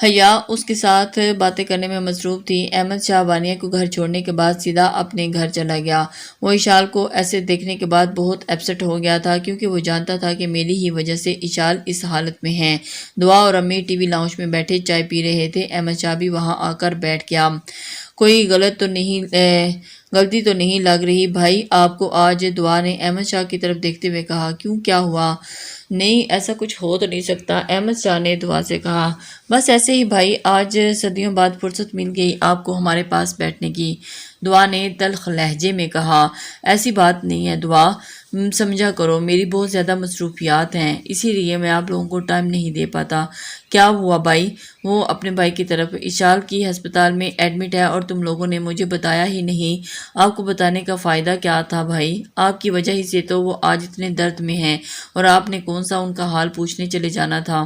حیا اس کے ساتھ باتیں کرنے میں مصروف تھی۔ احمد شاہ وانیہ کو گھر چھوڑنے کے بعد سیدھا اپنے گھر چلا گیا۔ وہ اشال کو ایسے دیکھنے کے بعد بہت اپسٹ ہو گیا تھا کیونکہ وہ جانتا تھا کہ میری ہی وجہ سے اشال اس حالت میں ہے۔ دعا اور امی ٹی وی لاؤنج میں بیٹھے چائے پی رہے تھے۔ احمد شاہ بھی وہاں آ کر بیٹھ گیا۔ کوئی غلطی تو نہیں لگ رہی بھائی آپ کو آج؟ دعا نے احمد شاہ کی طرف دیکھتے ہوئے کہا۔ کیوں، کیا ہوا؟ نہیں ایسا کچھ ہو تو نہیں سکتا، احمد شاہ نے دعا سے کہا۔ بس ایسے ہی بھائی، آج صدیوں بعد فرصت مل گئی آپ کو ہمارے پاس بیٹھنے کی، دعا نے تلخ لہجے میں کہا۔ ایسی بات نہیں ہے دعا، سمجھا کرو میری بہت زیادہ مصروفیات ہیں، اسی لیے میں آپ لوگوں کو ٹائم نہیں دے پاتا۔ کیا ہوا بھائی؟ وہ اپنے بھائی کی طرف، اشال کی ہسپتال میں ایڈمٹ ہے اور تم لوگوں نے مجھے بتایا ہی نہیں، آپ کو بتانے کا فائدہ کیا تھا بھائی؟ آپ کی وجہ ہی سے تو وہ آج اتنے درد میں ہیں اور آپ نے کون سا ان کا حال پوچھنے چلے جانا تھا؟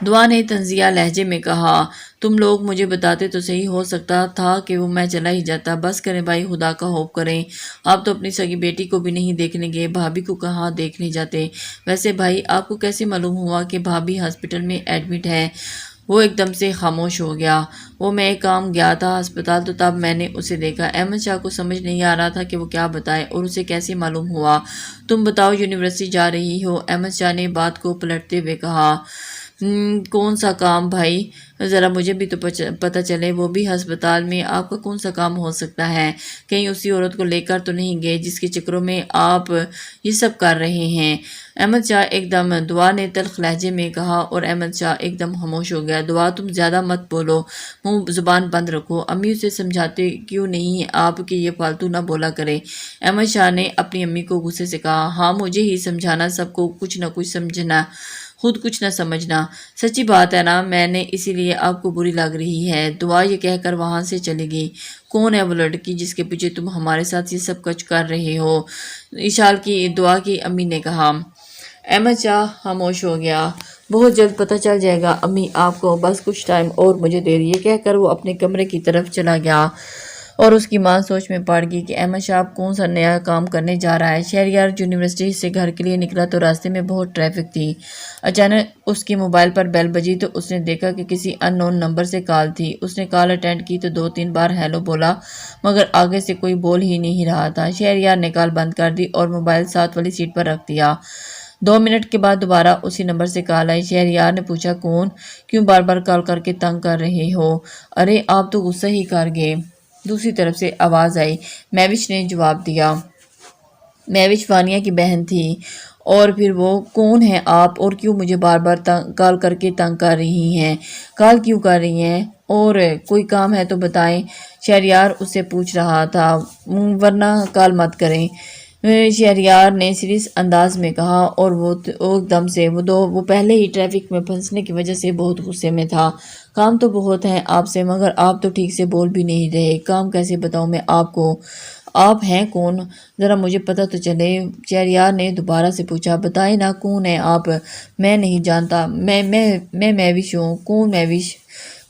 دعا نے طنزیہ لہجے میں کہا۔ تم لوگ مجھے بتاتے تو صحیح، ہو سکتا تھا کہ وہ میں چلا ہی جاتا۔ بس کریں بھائی، خدا کا خوف کریں، آپ تو اپنی سگی بیٹی کو بھی نہیں دیکھنے گئے، بھابھی کو کہاں دیکھنے جاتے؟ ویسے بھائی آپ کو کیسے معلوم ہوا کہ بھابھی ہاسپٹل میں ایڈمٹ ہے؟ وہ ایک دم سے خاموش ہو گیا۔ وہ میں ایک کام گیا تھا ہسپتال تو تب میں نے اسے دیکھا۔ احمد شاہ کو سمجھ نہیں آ رہا تھا کہ وہ کیا بتائے اور اسے کیسے معلوم ہوا۔ تم بتاؤ یونیورسٹی جا رہی ہو؟ احمد شاہ نے بات کو پلٹتے ہوئے کہا۔ کون سا کام بھائی؟ ذرا مجھے بھی تو پتہ چلے، وہ بھی ہسپتال میں، آپ کا کون سا کام ہو سکتا ہے؟ کہیں اسی عورت کو لے کر تو نہیں گئے جس کے چکروں میں آپ یہ سب کر رہے ہیں؟ احمد شاہ ایک دم، دعا نے تلخ لہجے میں کہا اور احمد شاہ ایک دم خاموش ہو گیا۔ دعا تم زیادہ مت بولو، زبان بند رکھو، امی اسے سمجھاتے کیوں نہیں ہیں آپ کہ یہ فالتو نہ بولا کرے؟ احمد شاہ نے اپنی امی کو غصے سے کہا۔ ہاں مجھے ہی سمجھانا، سب کو کچھ نہ کچھ سمجھنا، خود کچھ نہ سمجھنا، سچی بات ہے نا، میں نے اسی لیے آپ کو بری لگ رہی ہے۔ دعا یہ کہہ کر وہاں سے چلی گئی۔ کون ہے وہ لڑکی جس کے پیچھے تم ہمارے ساتھ یہ سب کچھ کر رہے ہو؟ اشال کی دعا کی امی نے کہا۔ احمد شاہ خاموش ہو گیا۔ بہت جلد پتہ چل جائے گا امی آپ کو، بس کچھ ٹائم اور مجھے دے دیجیے، کہہ کر وہ اپنے کمرے کی طرف چلا گیا اور اس کی ماں سوچ میں پڑ گئی کہ احمد شاہ کون سا نیا کام کرنے جا رہا ہے۔ شہریار یونیورسٹی سے گھر کے لیے نکلا تو راستے میں بہت ٹریفک تھی۔ اچانک اس کی موبائل پر بیل بجی تو اس نے دیکھا کہ کسی ان نون نمبر سے کال تھی۔ اس نے کال اٹینڈ کی تو 2-3 بار ہیلو بولا مگر آگے سے کوئی بول ہی نہیں رہا تھا۔ شہریار نے کال بند کر دی اور موبائل ساتھ والی سیٹ پر رکھ دیا۔ 2 منٹ کے بعد دوبارہ اسی نمبر سے کال آئی۔ شہریار نے پوچھا کون؟ کیوں بار بار کال کر کے تنگ کر رہے ہو؟ ارے آپ تو غصہ ہی کر گئے۔ دوسری طرف سے آواز آئی۔ مہوش نے جواب دیا۔ مہوش وانیہ کی بہن تھی۔ اور پھر وہ کون ہے آپ اور کیوں مجھے بار بار کال کر کے تنگ کر رہی ہیں؟ کال کیوں کر رہی ہیں؟ اور کوئی کام ہے تو بتائیں، شہریار اس سے پوچھ رہا تھا، ورنہ کال مت کریں، شہریار نے سیریس انداز میں کہا۔ اور وہ ایک دم سے وہ پہلے ہی ٹریفک میں پھنسنے کی وجہ سے بہت غصے میں تھا۔ کام تو بہت ہیں آپ سے مگر آپ تو ٹھیک سے بول بھی نہیں رہے، کام کیسے بتاؤں میں آپ کو؟ آپ ہیں کون؟ ذرا مجھے پتہ تو چلے، شہریار نے دوبارہ سے پوچھا۔ بتائیں نا کون ہیں آپ؟ میں نہیں جانتا، میں مہوش ہوں۔ کون مہوش؟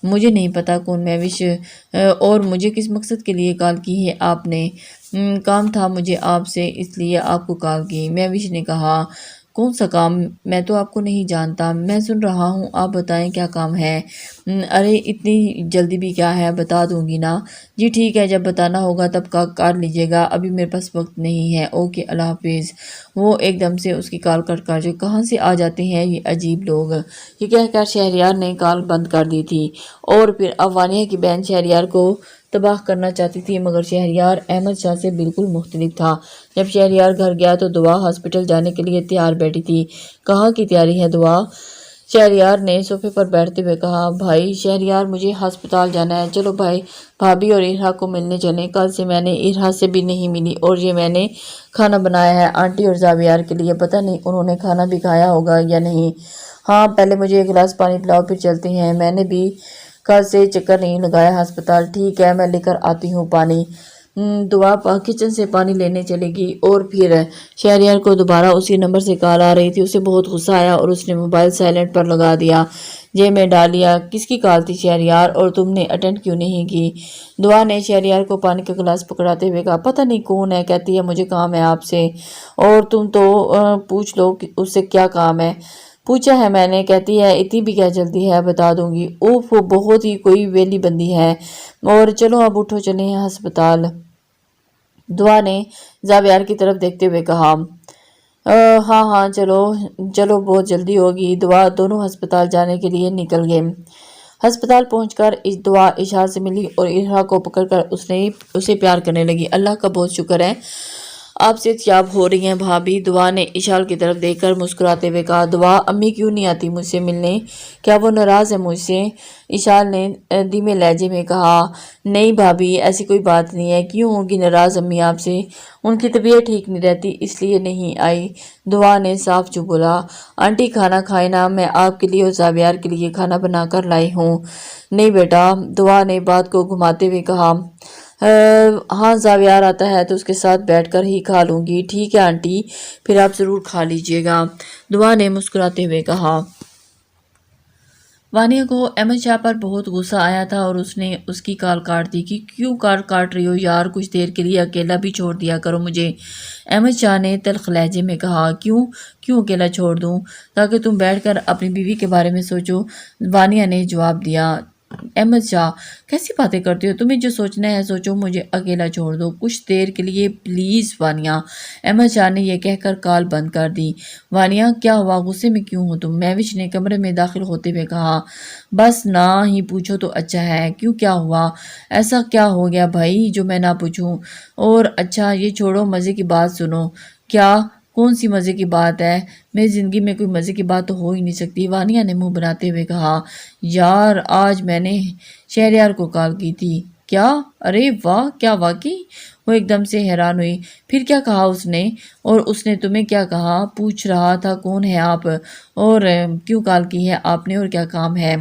مجھے نہیں پتا کون مہوش، اور مجھے کس مقصد کے لیے کال کی ہے آپ نے؟ کام تھا مجھے آپ سے، اس لیے آپ کو کال کی، مہوش نے کہا۔ کون سا کام؟ میں تو آپ کو نہیں جانتا، میں سن رہا ہوں، آپ بتائیں کیا کام ہے؟ ارے اتنی جلدی بھی کیا ہے، بتا دوں گی نا۔ جی ٹھیک ہے، جب بتانا ہوگا تب کر لیجیے گا، ابھی میرے پاس وقت نہیں ہے، اوکے اللہ حافظ۔ وہ ایک دم سے اس کی کال کٹ کر جو کہاں سے آ جاتے ہیں یہ عجیب لوگ، یہ کہہ کر شہریار نے کال بند کر دی تھی۔ اور پھر اب وانیہ کی بہن شہریار کو تباہ کرنا چاہتی تھی مگر شہریار احمد شاہ سے بالکل مختلف تھا۔ جب شہریار گھر گیا تو دعا ہاسپٹل جانے کے لیے تیار بیٹھی تھی۔ کہاں کی تیاری ہے دعا؟ شہریار نے صوفے پر بیٹھتے ہوئے کہا۔ بھائی شہریار مجھے ہسپتال جانا ہے، چلو بھائی بھابھی اور ارحا کو ملنے چلیں، کل سے میں نے ارحا سے بھی نہیں ملی اور یہ میں نے کھانا بنایا ہے آنٹی اور زاویار کے لیے، پتہ نہیں انہوں نے کھانا بھی کھایا ہوگا یا نہیں۔ ہاں پہلے مجھے ایک گلاس پانی پلاؤ پھر چلتے ہیں، میں نے بھی کل سے چکر نہیں لگایا ہسپتال۔ ٹھیک ہے میں لے کر آتی ہوں پانی۔ دعا کچن سے پانی لینے چلے گی اور پھر شہریار کو دوبارہ اسی نمبر سے کال آ رہی تھی۔ اسے بہت غصہ آیا اور اس نے موبائل سائلنٹ پر لگا دیا، جیب میں ڈال لیا۔ کس کی کال تھی شہریار اور تم نے اٹینڈ کیوں نہیں کی؟ دعا نے شہریار کو پانی کا گلاس پکڑاتے ہوئے کہا۔ پتہ نہیں کون ہے، کہتی ہے مجھے کام ہے آپ سے، اور تم تو پوچھ لو اس سے کیا کام ہے۔ پوچھا ہے میں نے، کہتی ہے اتنی بھی کیا جلدی ہے، بتا دوں گی۔ اوف، وہ بہت ہی کوئی ویلی بندی ہے۔ اور چلو اب اٹھو، چلیں ہیں ہسپتال۔ دعا نے زاویار کی طرف دیکھتے ہوئے کہا ہاں ہاں چلو چلو، بہت جلدی ہوگی۔ دعا دونوں ہسپتال جانے کے لیے نکل گئے۔ ہسپتال پہنچ کر دعا اشال سے ملی اور ارہا کو پکڑ کر اسے پیار کرنے لگی۔ اللہ کا بہت شکر ہے آپ صحت یاب ہو رہی ہیں بھابھی۔ دعا نے اشال کی طرف دیکھ کر مسکراتے ہوئے کہا دعا امی کیوں نہیں آتی مجھ سے ملنے؟ کیا وہ ناراض ہے مجھ سے؟ اشال نے دھیمے لہجے میں کہا نہیں بھابھی، ایسی کوئی بات نہیں ہے، کیوں ہوگی ناراض امی آپ سے؟ ان کی طبیعت ٹھیک نہیں رہتی اس لیے نہیں آئی۔ دعا نے صاف چپ بولا آنٹی کھانا کھائے نا، میں آپ کے لیے اور زاویار کے لیے کھانا بنا کر لائی ہوں۔ نہیں بیٹا، دعا نے بات کو گھماتے ہوئے کہا ہاں زاویار آتا ہے تو اس کے ساتھ بیٹھ کر ہی کھا لوں گی۔ ٹھیک ہے آنٹی، پھر آپ ضرور کھا لیجیے گا، دعا نے مسکراتے ہوئے کہا۔ وانیہ کو احمد شاہ پر بہت غصہ آیا تھا اور اس نے اس کی کال کاٹ دی کہ کیوں کال کاٹ رہی ہو یار، کچھ دیر کے لیے اکیلا بھی چھوڑ دیا کرو مجھے۔ احمد شاہ نے تلخ لہجے میں کہا کیوں اکیلا چھوڑ دوں؟ تاکہ تم بیٹھ کر اپنی بیوی کے بارے میں سوچو، وانیہ نے جواب دیا۔ احمد شاہ کیسی باتیں کرتے ہو؟ تمہیں جو سوچنا ہے سوچو، مجھے اکیلا چھوڑ دو کچھ دیر کے لیے پلیز وانیہ۔ احمد شاہ نے یہ کہہ کر کال بند کر دی۔ وانیہ کیا ہوا، غصے میں کیوں ہو تم؟ مہوش نے کمرے میں داخل ہوتے ہوئے کہا بس نہ ہی پوچھو تو اچھا ہے۔ کیوں، کیا ہوا؟ ایسا کیا ہو گیا بھائی جو میں نہ پوچھوں؟ اور اچھا یہ چھوڑو، مزے کی بات سنو۔ کیا؟ کون سی مزے کی بات ہے؟ میری زندگی میں کوئی مزے کی بات تو ہو ہی نہیں سکتی، وانیہ نے منہ بناتے ہوئے کہا یار آج میں نے شہریار کو کال کی تھی۔ کیا؟ ارے واہ، کیا واقعی؟ وہ ایک دم سے حیران ہوئی۔ پھر کیا کہا اس نے؟ اور اس نے تمہیں کیا کہا؟ پوچھ رہا تھا کون ہے آپ اور کیوں کال کی ہے آپ نے اور کیا کام ہے؟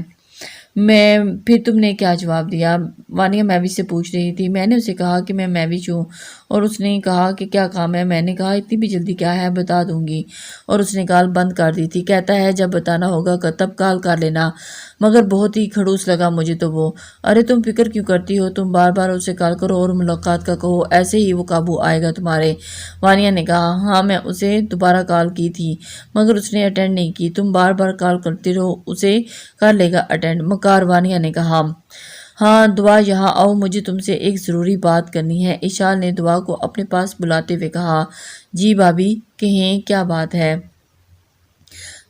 پھر تم نے کیا جواب دیا؟ وانیہ مہوش سے پوچھ رہی تھی۔ میں نے اسے کہا کہ میں مہوش ہوں اور اس نے کہا کہ کیا کام ہے؟ میں نے کہا اتنی بھی جلدی کیا ہے، بتا دوں گی، اور اس نے کال بند کر دی تھی۔ کہتا ہے جب بتانا ہوگا تب کال کر لینا، مگر بہت ہی کھڑوس لگا مجھے تو وہ۔ ارے تم فکر کیوں کرتی ہو، تم بار بار اسے کال کرو اور ملاقات کا کہو، ایسے ہی وہ قابو آئے گا تمہارے۔ وانیہ نے کہا ہاں میں اسے دوبارہ کال کی تھی مگر اس نے اٹینڈ نہیں کی، تم بار بار کال کرتی رہو، اسے کر لے گا اٹینڈ۔ مکار وانیہ نے کہا ہاں دعا یہاں آؤ، مجھے تم سے ایک ضروری بات کرنی ہے۔ اشال نے دعا کو اپنے پاس بلاتے ہوئے کہا جی بھابھی کہیں، کیا بات ہے؟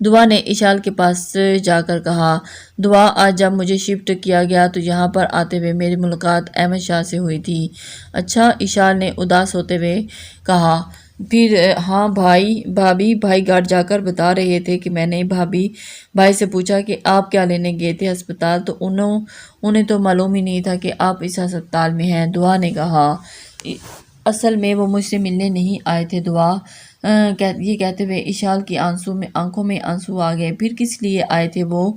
دعا نے اشال کے پاس جا کر کہا دعا آج جب مجھے شفٹ کیا گیا تو یہاں پر آتے ہوئے میری ملاقات احمد شاہ سے ہوئی تھی۔ اچھا، اشال نے اداس ہوتے ہوئے کہا۔ پھر ہاں بھابھی بھائی گھر جا کر بتا رہے تھے کہ میں نے بھائی سے پوچھا کہ آپ کیا لینے گئے تھے ہسپتال، تو انہیں تو معلوم ہی نہیں تھا کہ آپ اس ہسپتال میں ہیں۔ دعا نے کہا اصل میں وہ مجھ سے ملنے نہیں آئے تھے دعا۔ یہ کہتے ہوئے اشال کی آنکھوں میں آنسو آ گئے۔ پھر کس لیے آئے تھے وہ؟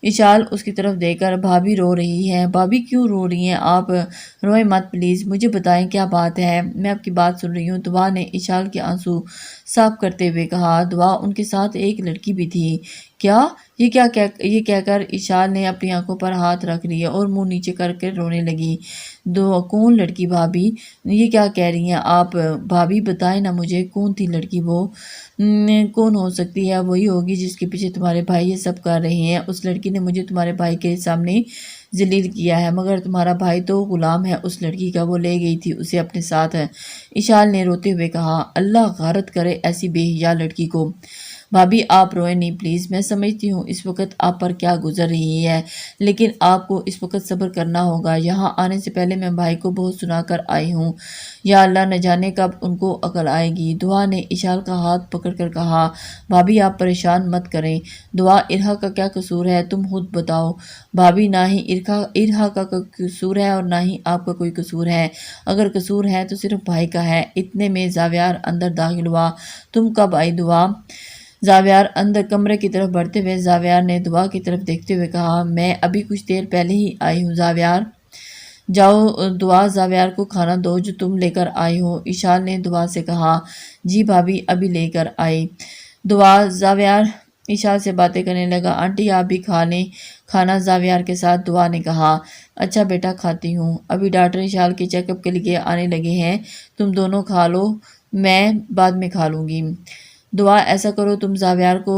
اشال اس کی طرف دیکھ کر بھابھی رو رہی ہے۔ بھابھی کیوں رو رہی ہیں آپ؟ روئیں مت پلیز، مجھے بتائیں کیا بات ہے، میں آپ کی بات سن رہی ہوں۔ دعا نے اشال کے آنسو صاف کرتے ہوئے کہا دعا ان کے ساتھ ایک لڑکی بھی تھی۔ کیا؟ یہ کہہ کر اشال نے اپنی آنکھوں پر ہاتھ رکھ لیا اور منہ نیچے کر کے رونے لگی۔ کون لڑکی بھابھی؟ یہ کیا کہہ رہی ہیں آپ؟ بھابھی بتائیں نا مجھے، کون تھی لڑکی وہ؟ کون ہو سکتی ہے؟ وہی ہوگی جس کے پیچھے تمہارے بھائی یہ سب کر رہے ہیں۔ اس لڑکی نے مجھے تمہارے بھائی کے سامنے ذلیل کیا ہے، مگر تمہارا بھائی تو غلام ہے اس لڑکی کا، وہ لے گئی تھی اسے اپنے ساتھ۔ اشال نے روتے ہوئے کہا اللہ غارت کرے ایسی بے حیا لڑکی کو۔ بھابھی آپ روئیں نہیں پلیز، میں سمجھتی ہوں اس وقت آپ پر کیا گزر رہی ہے، لیکن آپ کو اس وقت صبر کرنا ہوگا۔ یہاں آنے سے پہلے میں بھائی کو بہت سنا کر آئی ہوں، یا اللہ نہ جانے کب ان کو عقل آئے گی۔ دعا نے اشال کا ہاتھ پکڑ کر کہا بھابھی آپ پریشان مت کریں، دعا ارہا کا کیا قصور ہے تم خود بتاؤ۔ بھابھی نہ ہی ارہا کا قصور ہے اور نہ ہی آپ کا کوئی قصور ہے، اگر قصور ہے تو صرف بھائی کا ہے۔ اتنے میں زاویار اندر داخل ہوا۔ تم کب آئی دعا؟ زاویار اندر کمرے کی طرف بڑھتے ہوئے زاویار نے دعا کی طرف دیکھتے ہوئے کہا میں ابھی کچھ دیر پہلے ہی آئی ہوں زاویار۔ جاؤ دعا زاویار کو کھانا دو جو تم لے کر آئی ہو، اشال نے دعا سے کہا۔ جی بھابھی ابھی لے کر آئی۔ دعا زاویار اشال سے باتیں کرنے لگا۔ آنٹی آپ بھی کھا لیں کھانا زاویار کے ساتھ، دعا نے کہا۔ اچھا بیٹا کھاتی ہوں، ابھی ڈاکٹر اشال کے چیک اپ کے لیے آنے لگے ہیں، تم دونوں کھا لو، میں بعد میں کھا لوں گی۔ دعا ایسا کرو تم زاویار کو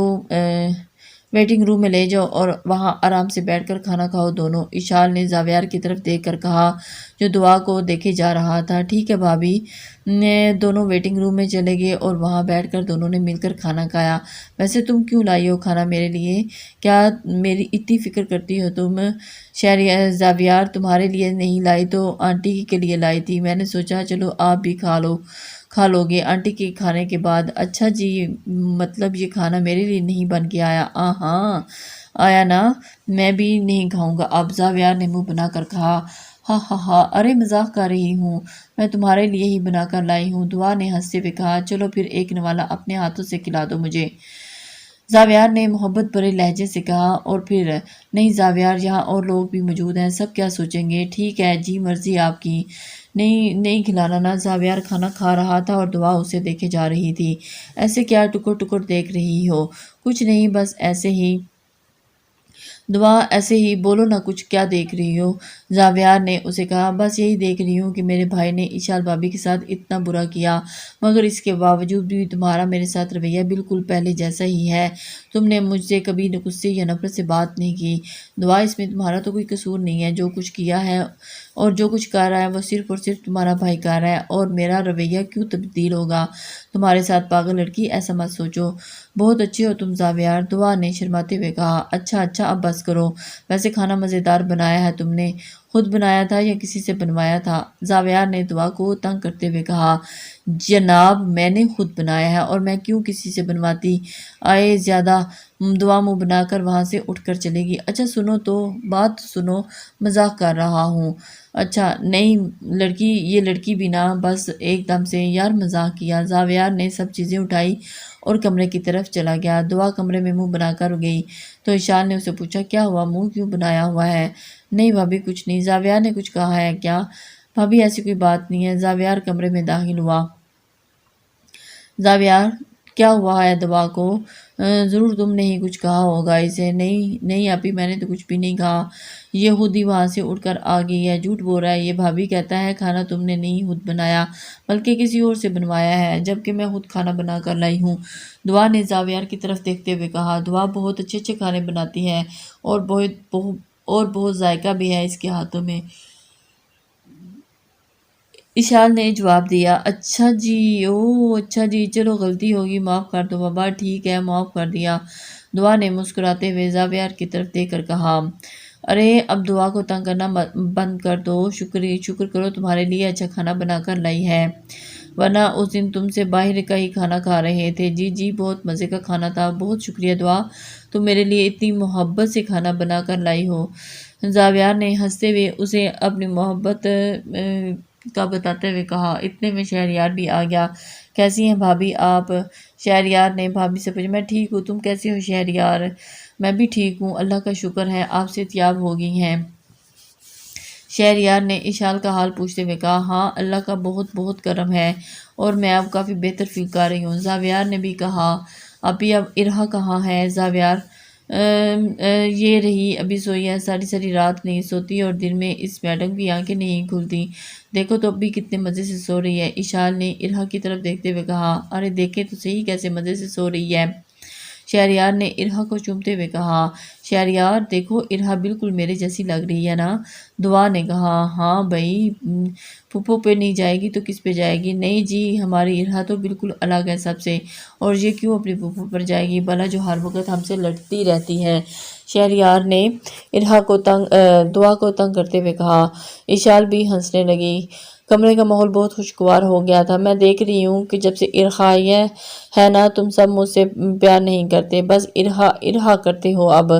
ویٹنگ روم میں لے جاؤ اور وہاں آرام سے بیٹھ کر کھانا کھاؤ دونوں، اشال نے زاویار کی طرف دیکھ کر کہا جو دعا کو دیکھے جا رہا تھا۔ ٹھیک ہے بھابھی۔ دونوں ویٹنگ روم میں چلے گئے اور وہاں بیٹھ کر دونوں نے مل کر کھانا کھایا۔ ویسے تم کیوں لائی ہو کھانا میرے لیے؟ کیا میری اتنی فکر کرتی ہو تم؟ زاویار تمہارے لیے نہیں لائی تو آنٹی کے لیے لائی تھی، میں نے سوچا چلو آپ بھی کھا لو گے آنٹی کے کھانے کے بعد۔ اچھا جی، مطلب یہ کھانا میرے لیے نہیں بن کے آیا؟ ہاں آیا نا، میں بھی نہیں کھاؤں گا اب، زاویار نے منہ بنا کر کہا۔ ہاں ہاں ہاں، ارے مذاق کر رہی ہوں، میں تمہارے لیے ہی بنا کر لائی ہوں، دعا نے ہنستے ہوئے کہا۔ چلو پھر ایک نوالا اپنے ہاتھوں سے کھلا دو مجھے، زاویار نے محبت بھرے لہجے سے کہا۔ اور پھر نہیں زاویار، یہاں اور لوگ بھی موجود ہیں، سب کیا سوچیں گے؟ ٹھیک ہے جی، مرضی آپ کی۔ نہیں کھلانا نا، زاویار کھانا کھا رہا تھا اور دعا اسے دیکھے جا رہی تھی۔ ایسے کیا ٹکر ٹکر دیکھ رہی ہو؟ کچھ نہیں، بس ایسے ہی۔ دعا ایسے ہی، بولو نہ کچھ، کیا دیکھ رہی ہو؟ زاویار نے اسے کہا۔ بس یہی دیکھ رہی ہوں کہ میرے بھائی نے اشال بھابی کے ساتھ اتنا برا کیا، مگر اس کے باوجود بھی تمہارا میرے ساتھ رویہ بالکل پہلے جیسا ہی ہے، تم نے مجھ سے کبھی غصے یا نفرت سے بات نہیں کی۔ دعا اس میں تمہارا تو کوئی قصور نہیں ہے، جو کچھ کیا ہے اور جو کچھ کر رہا ہے وہ صرف اور صرف تمہارا بھائی کر رہا ہے، اور میرا رویہ کیوں تبدیل ہوگا تمہارے ساتھ؟ پاگل لڑکی، ایسا مت سوچو۔ بہت اچھے ہو تم زاویار، دعا نے شرماتے ہوئے کہا۔ اچھا اب بس کرو، ویسے کھانا مزیدار بنایا ہے تم نے، خود بنایا تھا یا کسی سے بنوایا تھا؟ زاویار نے دعا کو تنگ کرتے ہوئے کہا۔ جناب میں نے خود بنایا ہے، اور میں کیوں کسی سے بنواتی؟ آئے زیادہ، دعا منہ بنا کر وہاں سے اٹھ کر چلے گی۔ اچھا سنو تو، بات سنو، مذاق کر رہا ہوں۔ اچھا نہیں لڑکی، یہ لڑکی بھی نا بس ایک دم سے یار مذاق کیا۔ زاویار نے سب چیزیں اٹھائی اور کمرے کی طرف چلا گیا۔ دعا کمرے میں منہ بنا کر گئی تو اشال نے اسے پوچھا کیا ہوا، منہ کیوں بنایا ہوا ہے؟ نہیں بھابھی کچھ نہیں۔ زاویار نے کچھ کہا ہے کیا؟ بھابھی ایسی کوئی بات نہیں ہے۔ زاویار کمرے میں داخل ہوا۔ زاویار کیا ہوا ہے دعا کو؟ ضرور تم نے ہی کچھ کہا ہوگا اسے۔ نہیں آپی، میں نے تو کچھ بھی نہیں کہا، یہ خود ہی وہاں سے اٹھ کر آ گئی ہے، جھوٹ بول رہا ہے یہ۔ بھابھی کہتا ہے کھانا تم نے نہیں خود بنایا بلکہ کسی اور سے بنوایا ہے، جبکہ میں خود کھانا بنا کر لائی ہوں، دعا نے زاویار کی طرف دیکھتے ہوئے کہا۔ دعا بہت اچھے کھانے بناتی ہے اور بہت ذائقہ بھی ہے اس کے ہاتھوں میں، اشال نے جواب دیا۔ اچھا جی، اچھا جی، چلو غلطی ہوگی، معاف کر دو بابا۔ ٹھیک ہے، معاف کر دیا، دعا نے مسکراتے ہوئے زاویار کی طرف دیکھ کر کہا۔ ارے اب دعا کو تنگ کرنا بند کر دو، شکر کرو تمہارے لیے اچھا کھانا بنا کر لائی ہے، ورنہ اس دن تم سے باہر کا ہی کھانا کھا رہے تھے۔ جی بہت مزے کا کھانا تھا، بہت شکریہ دعا، تم میرے لیے اتنی محبت سے کھانا بنا کر لائی ہو۔ زاویار نے ہنستے ہوئے اسے اپنی محبت کا بتاتے ہوئے کہا۔ اتنے میں شہریار بھی آ گیا۔ کیسی ہیں بھابھی آپ؟ شہریار نے بھابھی سے پوچھا۔ میں ٹھیک ہوں، تم کیسے ہو شہریار؟ میں بھی ٹھیک ہوں، اللہ کا شکر ہے، آپ صحتیاب ہو گئی ہیں؟ شہریار نے اشال کا حال پوچھتے ہوئے کہا۔ ہاں اللہ کا بہت کرم ہے، اور میں اب کافی بہتر فیل کر رہی ہوں۔ زاویار نے بھی کہا۔ ابھی اب ارہا کہاں ہے؟ زاویار یہ رہی، ابھی سوئی ہے، ساری رات نہیں سوتی، اور دن میں اس میڈم کی آنکھیں نہیں کھلتی، دیکھو تو اب بھی کتنے مزے سے سو رہی ہے۔ اشال نے ارہا کی طرف دیکھتے ہوئے کہا۔ ارے دیکھیں تو صحیح کیسے مزے سے سو رہی ہے، شہریار نے ارہا کو چومتے ہوئے کہا۔ شہریار دیکھو ارہا بالکل میرے جیسی لگ رہی ہے نا؟ دعا نے کہا۔ ہاں بھائی، پھپھو پہ نہیں جائے گی تو کس پہ جائے گی؟ نہیں جی، ہماری ارہا تو بالکل الگ ہے سب سے، اور یہ کیوں اپنی پھپھو پر جائے گی بھلا، جو ہر وقت ہم سے لڑتی رہتی ہے؟ شہریار نے دعا کو تنگ کرتے ہوئے کہا۔ اشال بھی ہنسنے لگی۔ کمرے کا ماحول بہت خوشگوار ہو گیا تھا۔ میں دیکھ رہی ہوں کہ جب سے ارہا ہے نا، تم سب مجھ سے پیار نہیں کرتے، بس ارہا کرتے ہو اب،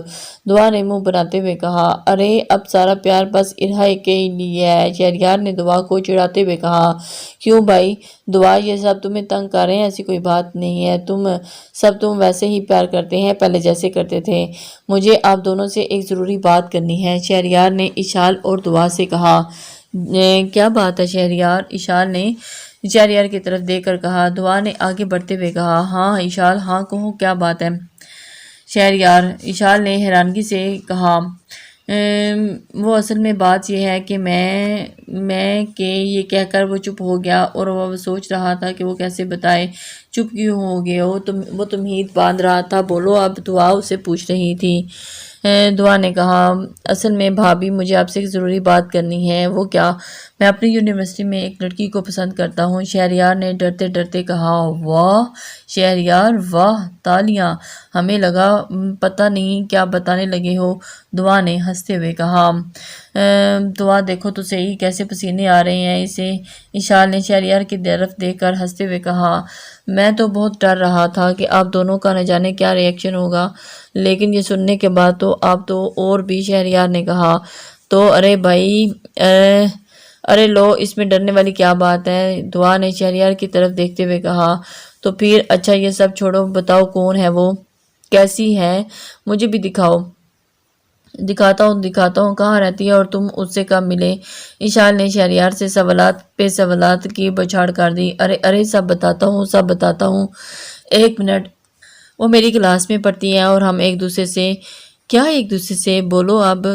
دعا نے منہ بناتے ہوئے کہا۔ ارے اب سارا پیار بس ارہا کے لیے ہے، شہریار نے دعا کو چڑھاتے ہوئے کہا۔ کیوں بھائی دعا، یہ سب تمہیں تنگ کر رہے ہیں؟ ایسی کوئی بات نہیں ہے، تم ویسے ہی پیار کرتے ہیں پہلے جیسے کرتے تھے۔ مجھے آپ دونوں سے ایک ضروری بات کرنی ہے، شہریار نے اشال اور دعا سے کہا۔ کیا بات ہے شہریار؟ اشال نے شہریار کی طرف دیکھ کر کہا۔ دعا نے آگے بڑھتے ہوئے کہا۔ ہاں اشال، ہاں کہو، کیا بات ہے شہریار؟ اشال نے حیرانگی سے کہا۔ وہ اصل میں بات یہ ہے کہ میں کہ یہ کہہ کر وہ چپ ہو گیا، اور وہ سوچ رہا تھا کہ وہ کیسے بتائے۔ چپ کیوں ہو گئے ہو؟ وہ تمہید باندھ رہا تھا، بولو اب، دعا اسے پوچھ رہی تھی۔ دعا نے کہا، اصل میں بھابھی مجھے آپ سے ایک ضروری بات کرنی ہے۔ وہ کیا؟ میں اپنی یونیورسٹی میں ایک لڑکی کو پسند کرتا ہوں۔ شہریار نے ڈرتے ڈرتے کہا۔ واہ شہریار، واہ، تالیاں! ہمیں لگا پتہ نہیں کیا بتانے لگے ہو، دعا نے ہنستے ہوئے کہا۔ دعا دیکھو تو صحیح کیسے پسینے آ رہے ہیں اسے، اشال نے شہریار کی طرف دیکھ کر ہنستے ہوئے کہا۔ میں تو بہت ڈر رہا تھا کہ آپ دونوں کا نہ جانے کیا ری ایکشن ہوگا، لیکن یہ سننے کے بعد تو آپ تو اور بھی، شہریار نے کہا۔ تو ارے بھائی، ارے لو، اس میں ڈرنے والی کیا بات ہے، دعا نے شہریار کی طرف دیکھتے ہوئے کہا۔ تو پھر اچھا یہ سب چھوڑو، بتاؤ کون ہے وہ، کیسی ہے، مجھے بھی دکھاؤ۔ دکھاتا ہوں، کہاں رہتی ہے اور تم اس سے کب ملے؟ اشال نے شہریار سے سوالات پہ سوالات کی بچھاڑ کر دی۔ ارے سب بتاتا ہوں، ایک منٹ، وہ میری کلاس میں پڑھتی ہیں اور ہم ایک دوسرے سے بولو اب،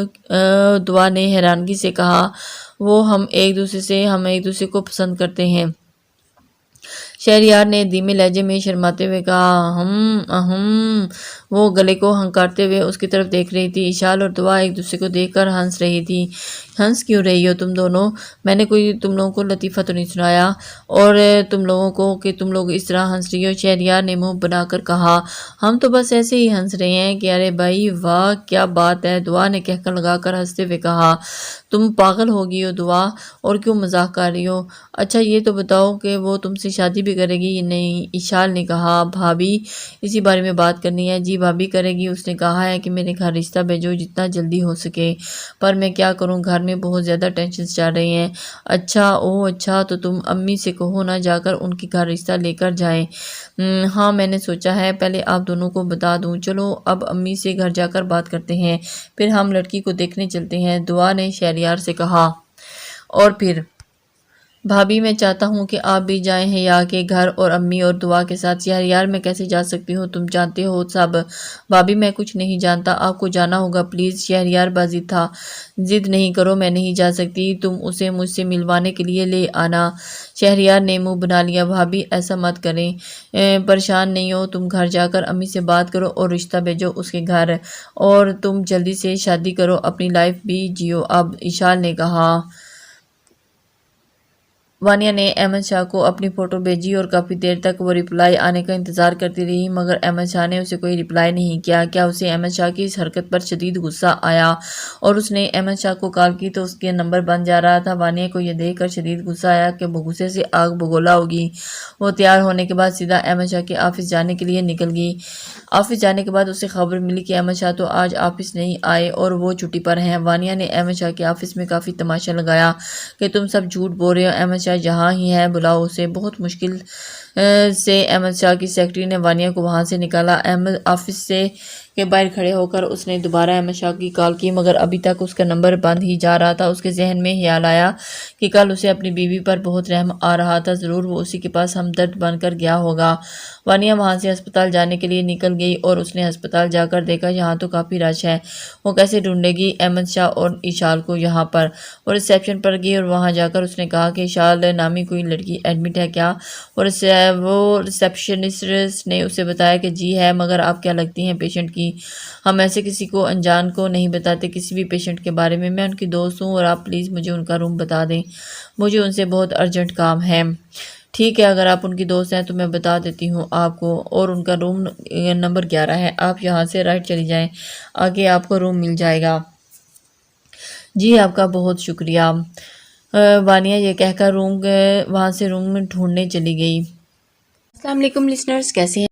دعا نے حیرانگی سے کہا۔ ہم ایک دوسرے کو پسند کرتے ہیں، شہریار نے دھیمے لہجے میں شرماتے ہوئے کہا۔ وہ گلے کو ہنکارتے ہوئے اس کی طرف دیکھ رہی تھی۔ اشال اور دعا ایک دوسرے کو دیکھ کر ہنس رہی تھی۔ ہنس کیوں رہی ہو تم دونوں؟ میں نے کوئی تم لوگوں کو لطیفہ تو نہیں سنایا، اور تم لوگوں کو کہ تم لوگ اس طرح ہنس رہی ہو، شہریار نے منہ بنا کر کہا۔ ہم تو بس ایسے ہی ہنس رہے ہیں کہ ارے بھائی واہ کیا بات ہے، دعا نے کہکہ لگا کر ہنستے ہوئے کہا۔ تم پاگل ہو گئی ہو دعا، اور کیوں مذاق کر رہی ہو؟ اچھا یہ تو بتاؤ کہ وہ تم سے شادی بھی کرے گی یا نہیں؟ اشال نے کہا۔ بھابھی اسی بارے میں بات کرنی ہے؟ جی بھابھی کرے گی، اس نے کہا ہے کہ میرے گھر رشتہ بھیجو جتنا جلدی ہو سکے، پر میں کیا کروں، گھر میں بہت زیادہ ٹینشنز چل رہی ہیں۔ اچھا تو تم امی سے کہو نا، جا کر ان کی گھر رشتہ لے کر جائیں۔ ہاں میں نے سوچا ہے، پہلے آپ دونوں کو بتا دوں، چلو اب امی سے گھر جا کر بات کرتے ہیں، پھر ہم لڑکی کو دیکھنے چلتے ہیں، دعا نے شہریار سے کہا۔ اور پھر بھابھی میں چاہتا ہوں کہ آپ بھی جائیں حیا کے گھر، اور امی اور دعا کے ساتھ۔ شہریار میں کیسے جا سکتی ہوں، تم جانتے ہو سب۔ بھابھی میں کچھ نہیں جانتا، آپ کو جانا ہوگا پلیز، شہریار باضد تھا۔ ضد نہیں کرو، میں نہیں جا سکتی، تم اسے مجھ سے ملوانے کے لیے لے آنا۔ شہریار نے منہ بنا لیا۔ بھابھی ایسا مت کریں، پریشان نہیں ہو، تم گھر جا کر امی سے بات کرو اور رشتہ بھیجو اس کے گھر، اور تم جلدی سے شادی کرو، اپنی لائف بھی جیو اب، اشال نے کہا۔ وانیہ نے احمد شاہ کو اپنی فوٹو بھیجی اور کافی دیر تک وہ رپلائی آنے کا انتظار کرتی رہی، مگر احمد شاہ نے اسے کوئی رپلائی نہیں کیا۔ کیا اسے احمد شاہ کی اس حرکت پر شدید غصہ آیا اور اس نے احمد شاہ کو کال کی تو اس کے نمبر بند جا رہا تھا؟ وانیہ کو یہ دیکھ کر شدید غصہ آیا کہ وہ غصے سے آگ بگولا ہوگی۔ وہ تیار ہونے کے بعد سیدھا احمد شاہ کے آفس جانے کے لیے نکل گئی۔ آفس جانے کے بعد اسے خبر ملی کہ احمد شاہ تو آج آفس نہیں آئے اور وہ چھٹی پر ہیں۔ وانیہ نے احمد شاہ کے آفس میں کافی تماشا لگایا کہ تم سب جھوٹ بول رہے ہو، احمد شاہ جہاں ہی ہے بلاؤ اسے۔ بہت مشکل سے احمد شاہ کی سیکرٹری نے وانیہ کو وہاں سے نکالا۔ احمد آفس کے باہر کھڑے ہو کر اس نے دوبارہ احمد شاہ کی کال کی، مگر ابھی تک اس کا نمبر بند ہی جا رہا تھا۔ اس کے ذہن میں خیال آیا کہ کل اسے اپنی بیوی پر بہت رحم آ رہا تھا، ضرور وہ اسی کے پاس ہمدرد بن کر گیا ہوگا۔ وانیہ وہاں سے ہسپتال جانے کے لیے نکل گئی اور اس نے ہسپتال جا کر دیکھا یہاں تو کافی رش ہے، وہ کیسے ڈھونڈے گی احمد شاہ اور اشال کو یہاں پر؟ وہ ریسیپشن پر گئی اور وہاں جا کر اس نے کہا کہ اشال نامی کوئی لڑکی ایڈمٹ ہے کیا؟ وہ ریسیپشنسٹ نے اسے بتایا کہ جی ہے، مگر آپ کیا لگتی ہیں پیشنٹ کی؟ ہم ایسے کسی کو انجان کو نہیں بتاتے کسی بھی پیشنٹ کے بارے میں، میں ان کی دوست ہوں اور آپ پلیز مجھے ان کا روم بتا دیں، مجھے ان سے بہت ارجنٹ کام ہے۔ ٹھیک ہے، اگر آپ ان کی دوست ہیں تو میں بتا دیتی ہوں آپ کو، اور ان کا روم نمبر 11 ہے، آپ یہاں سے رائٹ چلی جائیں، آگے آپ کو روم مل جائے گا۔ جی آپ کا بہت شکریہ، وانیہ یہ کہہ کر وہاں سے روم ڈھونڈنے چلی گئی۔ السلام علیکم لسنرز، کیسے ہیں